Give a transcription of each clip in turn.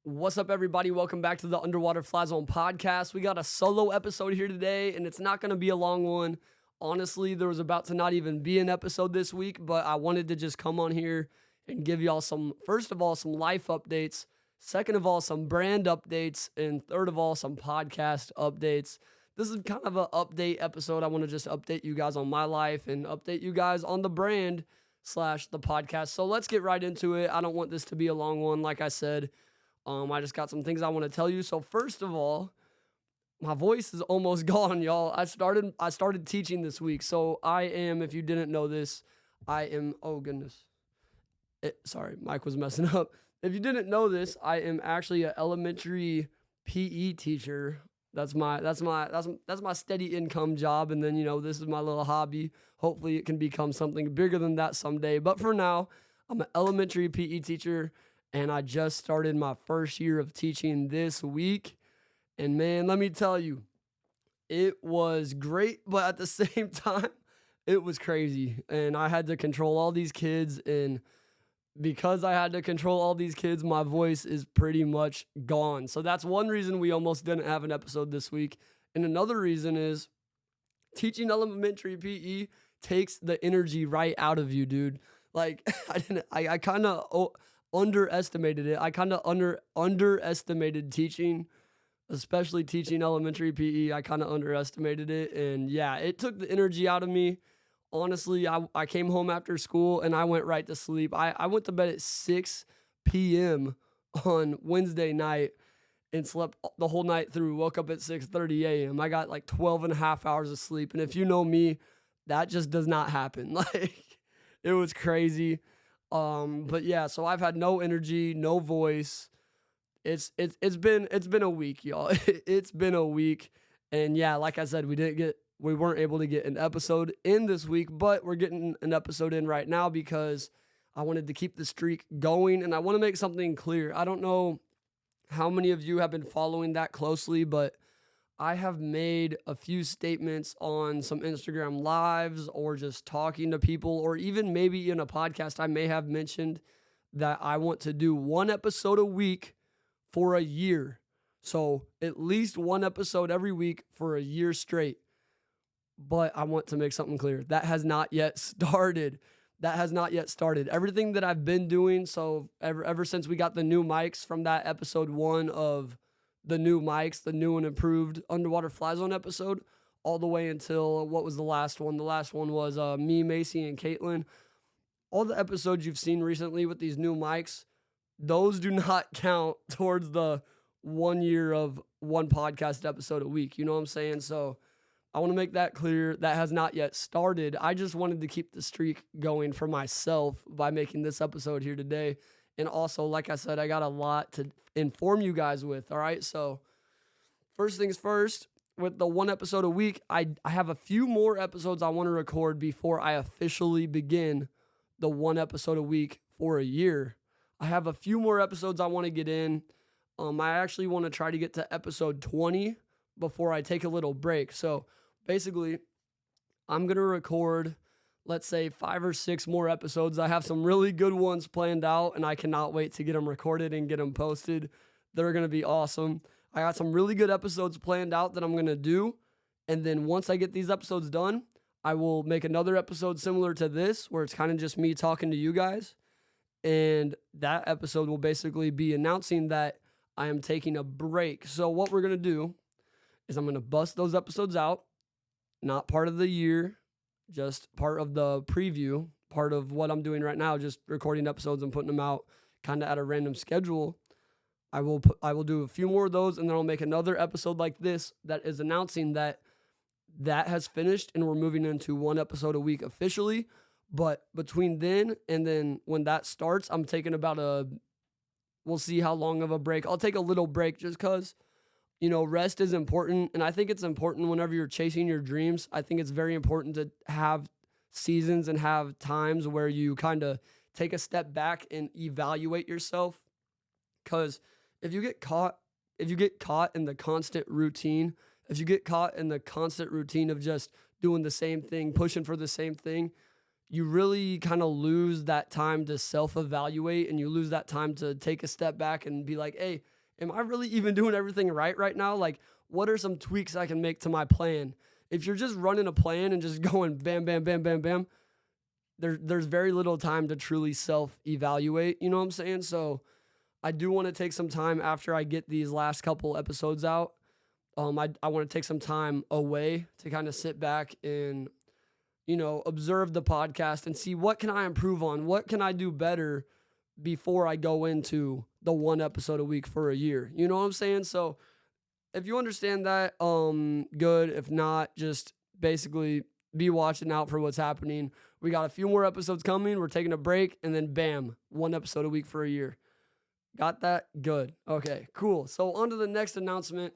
What's up, everybody? Welcome back to the Underwater Fly Zone podcast. We got a solo episode here today, and it's not going to be a long one. Honestly, there was about to not even be an episode this week, but I wanted to just come on here and give y'all first of all, some life updates. Second of all, some brand updates. And third of all, some podcast updates. This is kind of an update episode. I want to just update you guys on my life and update you guys on the brand / the podcast. So let's get right into it. I don't want this to be a long one, like I said. I just got some things I want to tell you. So first of all, my voice is almost gone, y'all. I started teaching this week. So I am, if you didn't know this, oh goodness. Sorry, Mike was messing up. If you didn't know this, I am actually an elementary PE teacher. That's my steady income job. And then, this is my little hobby. Hopefully it can become something bigger than that someday. But for now, I'm an elementary PE teacher. And I just started my first year of teaching this week. And man, let me tell you, it was great, but at the same time, it was crazy. And I had to control all these kids. And because I had to control all these kids, my voice is pretty much gone. So that's one reason we almost didn't have an episode this week. And another reason is teaching elementary PE takes the energy right out of you, dude. Like, I kind of underestimated it. I kind of underestimated teaching, especially teaching elementary PE. I kind of underestimated it. And yeah, it took the energy out of me. Honestly, I came home after school and I went right to sleep. I went to bed at 6 p.m. on Wednesday night and slept the whole night through. Woke up at 6:30 a.m. I got like 12 and a half hours of sleep. And if you know me, that just does not happen. Like, it was crazy. But yeah, so I've had no energy, no voice. It's been a week, y'all. It's been a week. And yeah, like I said, we weren't able to get an episode in this week, but we're getting an episode in right now because I wanted to keep the streak going and I want to make something clear. I don't know how many of you have been following that closely, but I have made a few statements on some Instagram lives or just talking to people, or even maybe in a podcast, I may have mentioned that I want to do one episode a week for a year. So at least one episode every week for a year straight. But I want to make something clear. That has not yet started. Everything that I've been doing, so ever since we got the new mics from that episode 1 of the new mics, the new and improved Underwater Fly Zone episode, all the way until, what was the last one? The last one was me, Macy, and Caitlin. All the episodes you've seen recently with these new mics, those do not count towards the 1 year of one podcast episode a week. You know what I'm saying? So I want to make that clear. That has not yet started. I just wanted to keep the streak going for myself by making this episode here today. And also, like I said, I got a lot to inform you guys with, all right? So first things first, with the one episode a week, I have a few more episodes I want to record before I officially begin the one episode a week for a year. I have a few more episodes I want to get in. I actually want to try to get to episode 20 before I take a little break. So basically, I'm going to record, let's say, 5 or 6 more episodes. I have some really good ones planned out, and I cannot wait to get them recorded and get them posted. They're going to be awesome. I got some really good episodes planned out that I'm going to do, and then once I get these episodes done, I will make another episode similar to this, where it's kind of just me talking to you guys, and that episode will basically be announcing that I am taking a break. So what we're going to do is I'm going to bust those episodes out, not part of the year, just part of the preview, part of what I'm doing right now, just recording episodes and putting them out kind of at a random schedule. I will do a few more of those, and then I'll make another episode like this that is announcing that has finished and we're moving into one episode a week officially. But between then and then when that starts, I'm taking we'll see how long of a break. I'll take a little break just because, rest is important. And I think it's important whenever you're chasing your dreams. I think it's very important to have seasons and have times where you kind of take a step back and evaluate yourself. Because if you get caught in the constant routine, if you get caught in the constant routine of just doing the same thing, pushing for the same thing, you really kind of lose that time to self-evaluate, and you lose that time to take a step back and be like, hey, am I really even doing everything right now? Like, what are some tweaks I can make to my plan? If you're just running a plan and just going bam, bam, bam, bam, bam, there's very little time to truly self-evaluate, you know what I'm saying? So I do want to take some time after I get these last couple episodes out. I want to take some time away to kind of sit back and, observe the podcast and see what can I improve on? What can I do better before I go into the one episode a week for a year? You know what I'm saying? So if you understand that, good. If not, just basically be watching out for what's happening. We got a few more episodes coming. We're taking a break, and then bam, one episode a week for a year. Got that? Good. Okay, cool. So on to the next announcement.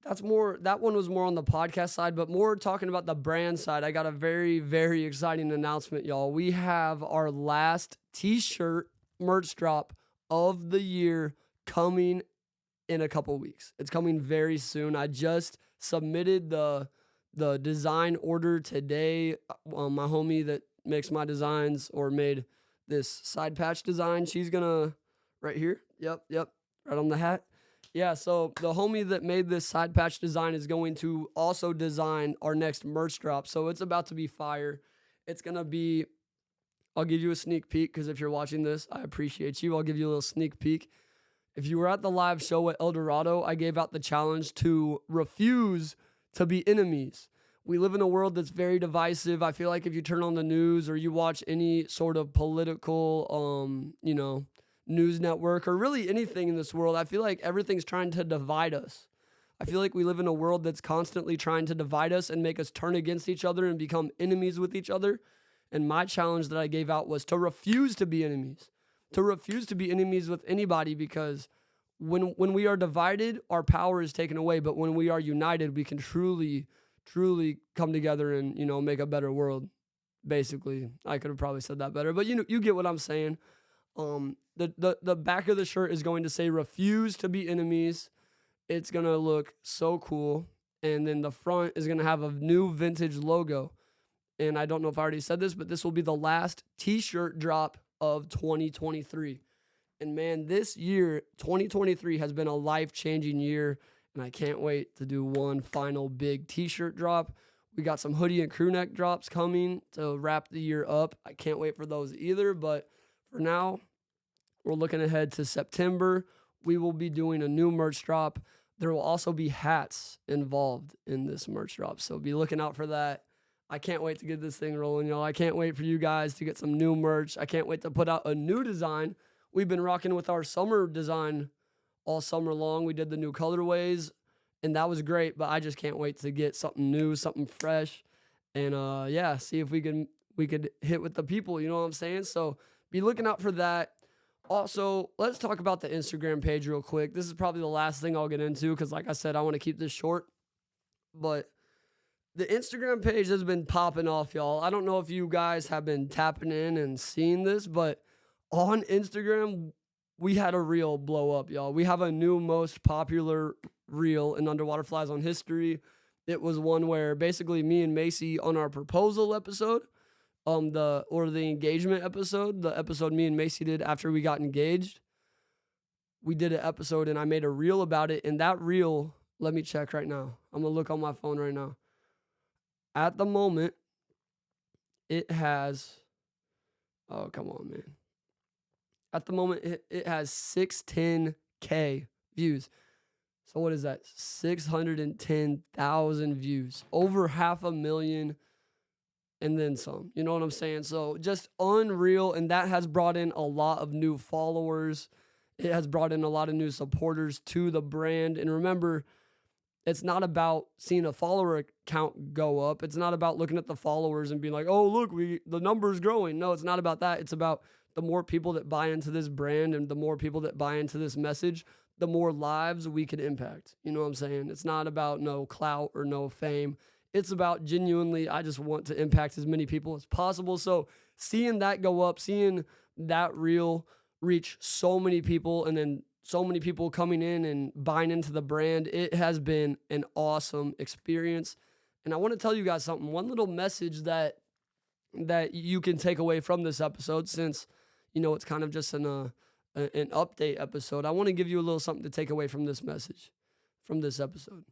That one was more on the podcast side, but more talking about the brand side. I got a very, very exciting announcement, y'all. We have our last t-shirt merch drop of the year coming in a couple weeks. It's coming very soon. I just submitted the design order today. My homie that makes my designs or made this side patch design, she's gonna right here. Yep, right on the hat. Yeah, so the homie that made this side patch design is going to also design our next merch drop. So it's about to be fire. It's going to be, I'll give you a sneak peek because if you're watching this, I appreciate you. I'll give you a little sneak peek. If you were at the live show at El Dorado, I gave out the challenge to refuse to be enemies. We live in a world that's very divisive. I feel like if you turn on the news or you watch any sort of political, news network or really anything in this world, I feel like everything's trying to divide us. I feel like we live in a world that's constantly trying to divide us and make us turn against each other and become enemies with each other. And my challenge that I gave out was to refuse to be enemies, with anybody, because when we are divided, our power is taken away. But when we are united, we can truly come together and, make a better world. Basically, I could have probably said that better, but you get what I'm saying. The back of the shirt is going to say refuse to be enemies. It's going to look so cool. And then the front is going to have a new vintage logo. And I don't know if I already said this, but this will be the last t-shirt drop of 2023. And man, this year, 2023 has been a life-changing year. And I can't wait to do one final big t-shirt drop. We got some hoodie and crew neck drops coming to wrap the year up. I can't wait for those either, but for now, we're looking ahead to September. We will be doing a new merch drop. There will also be hats involved in this merch drop, so be looking out for that. I can't wait to get this thing rolling, y'all. I can't wait for you guys to get some new merch. I can't wait to put out a new design. We've been rocking with our summer design all summer long. We did the new colorways, and that was great, but I just can't wait to get something new, something fresh, and see if we could hit with the people, you know what I'm saying? So be looking out for that. Also, let's talk about the Instagram page real quick. This is probably the last thing I'll get into because, like I said, I want to keep this short. But the Instagram page has been popping off, y'all. I don't know if you guys have been tapping in and seeing this, but on Instagram, we had a reel blow up, y'all. We have a new most popular reel in Underwater Fly Zone history. It was one where basically me and Macy on our proposal episode, the engagement episode, the episode me and Macy did after we got engaged. We did an episode and I made a reel about it. And that reel, let me check right now. I'm going to look on my phone right now. At the moment, it has, oh, come on, man. At the moment, it has 610K views. So what is that? 610,000 views. Over 500,000 and then some. You know what I'm saying? So just unreal. And that has brought in a lot of new followers. It has brought in a lot of new supporters to the brand. And remember, it's not about seeing a follower count go up. It's not about looking at the followers and being like, oh, look, the number's growing. No, it's not about that. It's about the more people that buy into this brand and the more people that buy into this message, the more lives we could impact. You know what I'm saying? It's not about no clout or no fame. It's about genuinely, I just want to impact as many people as possible. So seeing that go up, seeing that reel reach so many people and then so many people coming in and buying into the brand, it has been an awesome experience. And I want to tell you guys something, one little message that you can take away from this episode, since, it's kind of just an update episode, I want to give you a little something to take away from this message, from this episode.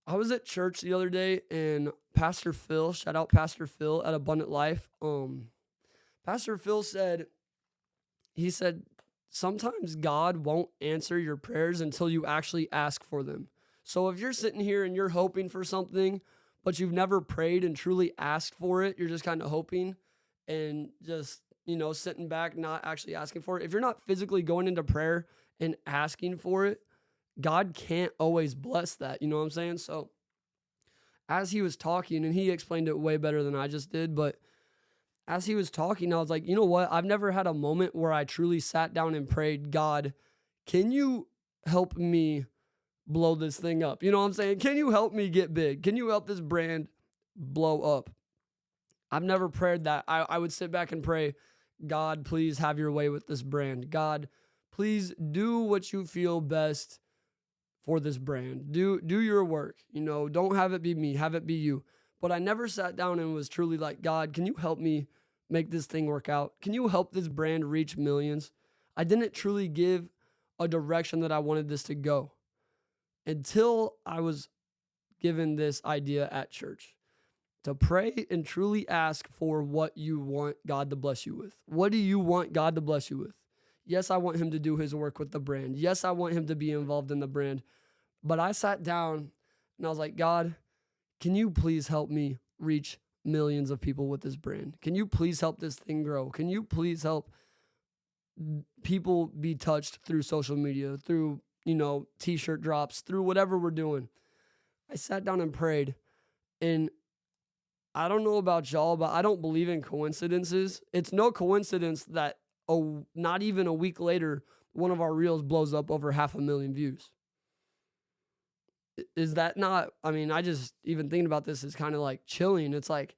I was at church the other day, and Pastor Phil, shout out Pastor Phil at Abundant Life. Pastor Phil said, sometimes God won't answer your prayers until you actually ask for them. So if you're sitting here and you're hoping for something, but you've never prayed and truly asked for it, you're just kind of hoping and just, sitting back, not actually asking for it. If you're not physically going into prayer and asking for it, God can't always bless that. You know what I'm saying? So as he was talking, and he explained it way better than I just did, but as he was talking, I was like, you know what? I've never had a moment where I truly sat down and prayed, God, can you help me blow this thing up? You know what I'm saying? Can you help me get big? Can you help this brand blow up? I've never prayed that. I would sit back and pray, God, please have your way with this brand. God, please do what you feel best for this brand. Do your work. Don't have it be me, have it be you. But I never sat down and was truly like, God, can you help me make this thing work out? Can you help this brand reach millions? I didn't truly give a direction that I wanted this to go until I was given this idea at church to pray and truly ask for what you want God to bless you with. What do you want God to bless you with? Yes, I want him to do his work with the brand. Yes, I want him to be involved in the brand. But I sat down and I was like, God, can you please help me reach millions of people with this brand? Can you please help this thing grow? Can you please help people be touched through social media, through, t-shirt drops, through whatever we're doing? I sat down and prayed, and I don't know about y'all, but I don't believe in coincidences. It's no coincidence that not even a week later, one of our reels blows up over 500,000 views. Is that not, I just, even thinking about this is kind of like chilling. It's like,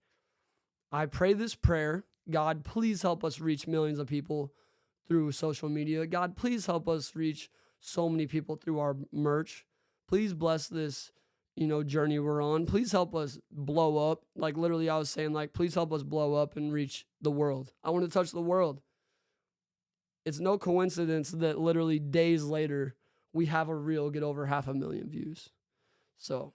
I pray this prayer, God, please help us reach millions of people through social media. God, please help us reach so many people through our merch. Please bless this, journey we're on. Please help us blow up. Like literally I was saying, like, please help us blow up and reach the world. I want to touch the world. It's no coincidence that literally days later, we have a reel get over 500,000 views. So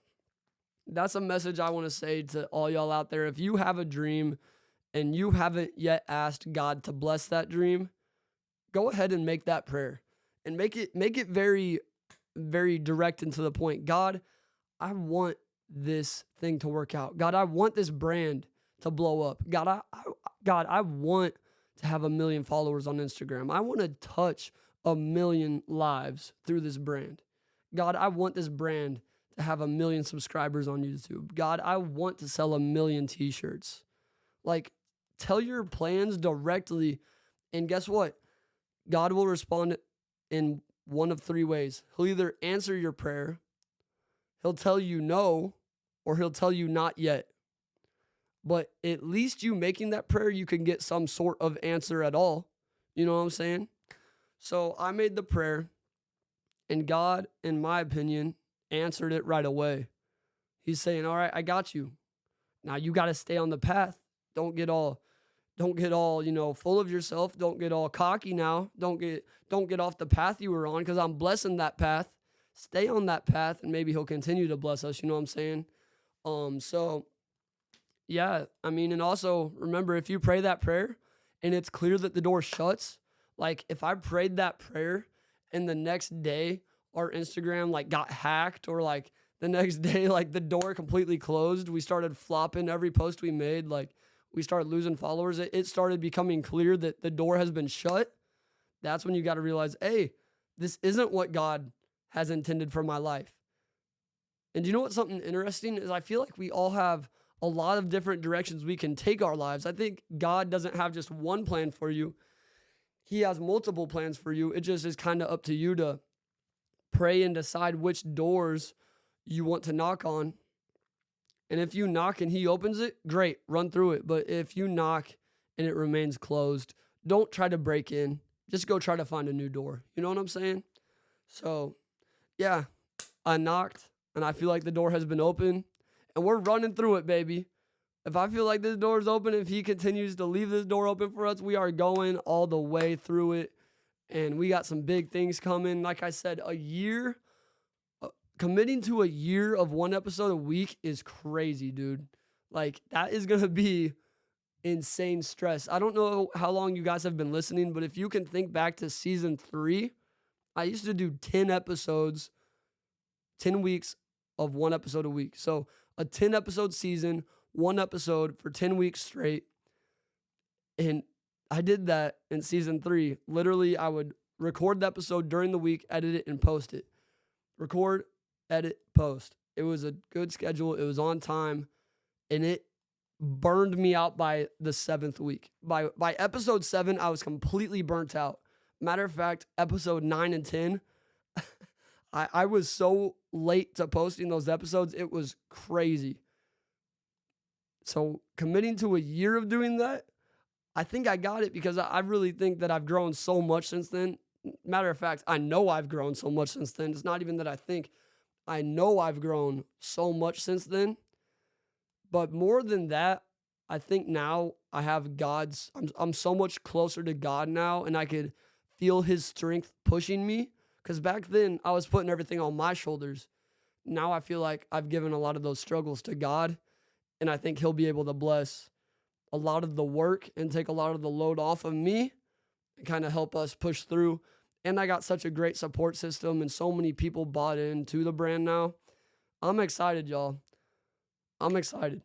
that's a message I want to say to all y'all out there. If you have a dream and you haven't yet asked God to bless that dream, go ahead and make that prayer and make it very, very direct and to the point. God, I want this thing to work out. God, I want this brand to blow up. God, I want to have 1 million followers on Instagram. I want to touch 1 million lives through this brand. God, I want this brand to have 1 million subscribers on YouTube. God, I want to sell 1 million t-shirts. Like, tell your plans directly, and guess what? God will respond in one of 3 ways. He'll either answer your prayer, he'll tell you no, or he'll tell you not yet. But at least you making that prayer, you can get some sort of answer at all. You know what I'm saying? So I made the prayer, and God, in my opinion, answered it right away. He's saying, all right, I got you. Now you got to stay on the path. Don't get all, full of yourself. Don't get all cocky now. Don't get off the path you were on, because I'm blessing that path. Stay on that path, and maybe he'll continue to bless us. You know what I'm saying? So yeah, and also remember, if you pray that prayer and it's clear that the door shuts, like if I prayed that prayer and the next day our Instagram got hacked, or the next day the door completely closed, we started flopping every post we made, we started losing followers, it started becoming clear that the door has been shut. That's when you got to realize, hey, this isn't what God has intended for my life. And you know what's something interesting is I feel like we all have a lot of different directions we can take our lives. I think God doesn't have just one plan for you. He has multiple plans for you. It just is kind of up to you to pray and decide which doors you want to knock on. And if you knock and he opens it, great, run through it. But if you knock and it remains closed, don't try to break in. Just go try to find a new door. You know what I'm saying? So, yeah, I knocked, and I feel like the door has been open, and we're running through it, baby. If I feel like this door is open, if he continues to leave this door open for us, we are going all the way through it. and we got some big things coming. Like I said, committing to a year of one episode a week is crazy, dude. Like, that is going to be insane stress. I don't know how long you guys have been listening, but if you can think back to season 3, I used to do 10 episodes, 10 weeks of one episode a week. So a 10 episode season, one episode for 10 weeks straight. And I did that in season 3. Literally, I would record the episode during the week, edit it, and post it. Record, edit, post. It was a good schedule. It was on time. And it burned me out by the 7th week. By episode 7, I was completely burnt out. Matter of fact, episode 9 and 10, I was so late to posting those episodes. It was crazy. So committing to a year of doing that, I think I got it because I really think that I've grown so much since then. Matter of fact, I know I've grown so much since then. It's not even that I think. I know I've grown so much since then. But more than that, I think now I have I'm so much closer to God now, and I could feel his strength pushing me. Because back then, I was putting everything on my shoulders. Now I feel like I've given a lot of those struggles to God, and I think he'll be able to bless a lot of the work and take a lot of the load off of me and kind of help us push through. And I got such a great support system, and so many people bought into the brand now. I'm excited, y'all. I'm excited.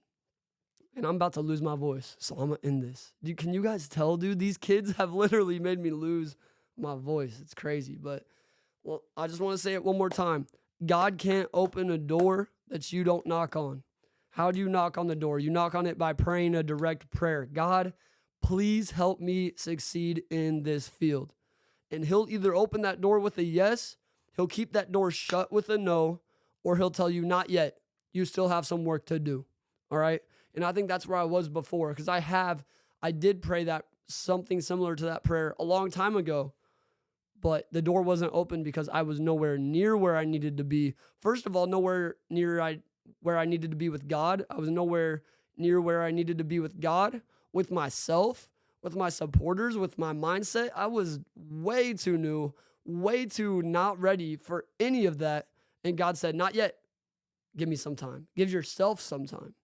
And I'm about to lose my voice, so I'm going to end this. Can you guys tell, dude? These kids have literally made me lose my voice. It's crazy, but well, I just want to say it one more time. God can't open a door that you don't knock on. How do you knock on the door? You knock on it by praying a direct prayer. God, please help me succeed in this field. And he'll either open that door with a yes, he'll keep that door shut with a no, or he'll tell you, not yet. You still have some work to do. All right? And I think that's where I was before, because I did pray that something similar to that prayer a long time ago, but the door wasn't open because I was nowhere near where I needed to be. First of all, nowhere near where I needed to be with God. I was nowhere near where I needed to be with God, with myself, with my supporters, with my mindset. I was way too new, way too not ready for any of that. And God said, not yet. Give me some time. Give yourself some time.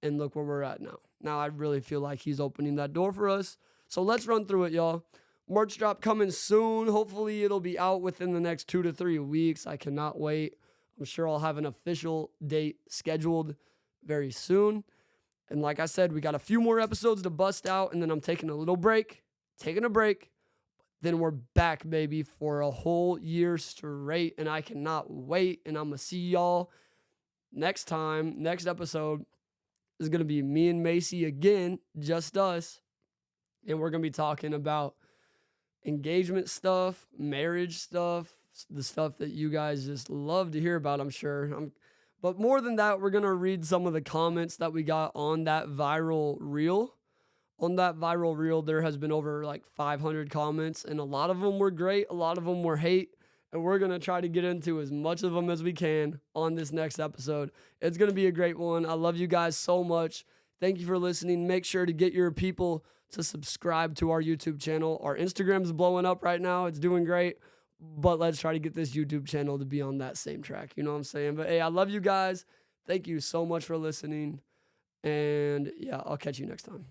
And look where we're at now. Now I really feel like he's opening that door for us. So let's run through it, y'all. Merch drop coming soon. Hopefully it'll be out within the next 2 to 3 weeks. I cannot wait. I'm sure I'll have an official date scheduled very soon. And like I said, we got a few more episodes to bust out, and then I'm taking a little break. Then we're back, baby, for a whole year straight, and I cannot wait. And I'm going to see y'all next time. Next episode is going to be me and Macy again, just us. And we're going to be talking about engagement stuff, marriage stuff, the stuff that you guys just love to hear about, I'm sure. But more than that, we're going to read some of the comments that we got on that viral reel. On that viral reel, there has been over like 500 comments, and a lot of them were great. A lot of them were hate. And we're going to try to get into as much of them as we can on this next episode. It's going to be a great one. I love you guys so much. Thank you for listening. Make sure to get your people to subscribe to our YouTube channel. Our Instagram's blowing up right now. It's doing great. But let's try to get this YouTube channel to be on that same track. You know what I'm saying? But hey, I love you guys. Thank you so much for listening. And yeah, I'll catch you next time.